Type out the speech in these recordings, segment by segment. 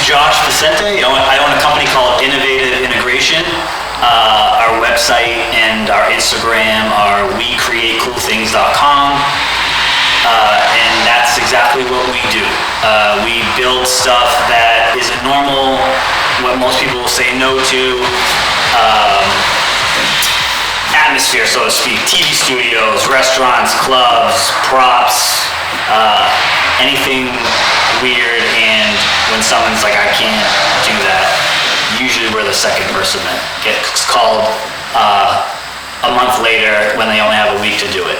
Josh Vicente. I own a company called Our website and our Instagram are wecreatecoolthings.com, and that's exactly what we do. We build stuff that isn't normal, what most people will say no to. Atmosphere, so to speak, TV studios, restaurants, clubs, props, anything weird. And when someone's like, I can't do that, usually we're the second person that gets called a month later when they only have a week to do it,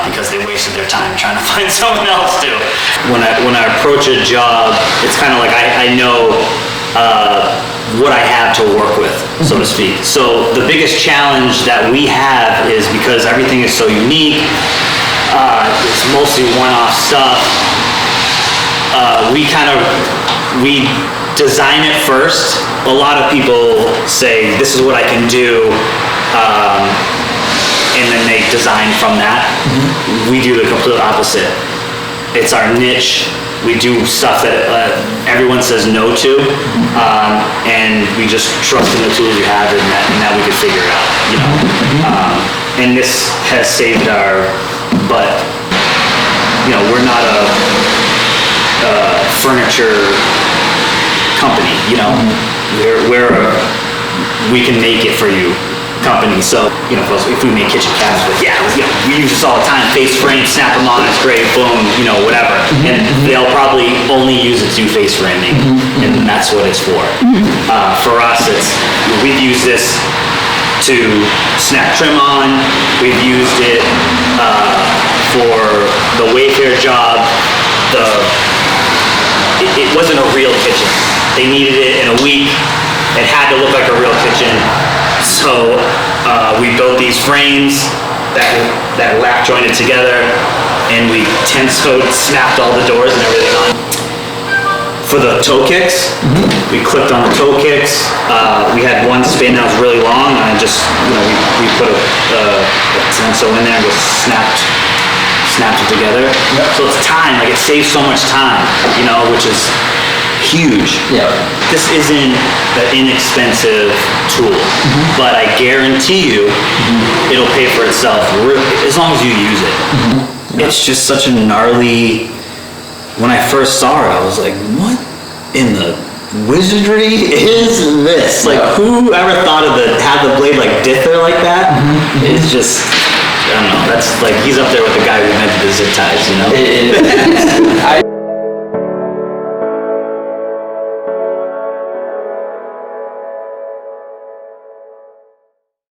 because they wasted their time trying to find someone else to. When I approach a job, it's kind of like I know what I have to work with, so to speak. So the biggest challenge that we have is because everything is so unique, it's mostly one-off stuff, we design it first. A lot of people say, this is what I can do, and then they design from that. Mm-hmm. We do the complete opposite. It's our niche. We do stuff that everyone says no to, and we just trust in the tools we have, and that we can figure it out, you know. And this has saved our butt. You know, we're not a furniture company, you know. We can make it for you company. So, you know, if we make kitchen cabinets, but we use this all the time. Face frame, snap them on, it's great, boom, you know, whatever. And they'll probably only use it to do face framing, and that's what it's for. For us, we've used this to snap trim on. We've used it for the Wayfair job. It wasn't a real kitchen. They needed it in a week. It had to look like a real kitchen. So we built these frames that lap jointed together, and we tensed, snapped all the doors and everything on. For the toe kicks, we clipped on the toe kicks. We had one span that was really long, and I just, you know, we put a tenso in there and just snapped it together. Yep. So it's time, like it saves so much time, you know, which is huge. Yeah. This isn't an inexpensive tool, but I guarantee you it'll pay for itself as long as you use it. It's just such a gnarly, when I first saw it, I was like, what in the wizardry is this? Like, who ever thought of have the blade like dither like that? It's just, I don't know, that's like, he's up there with the guy who invented the zip ties, you know?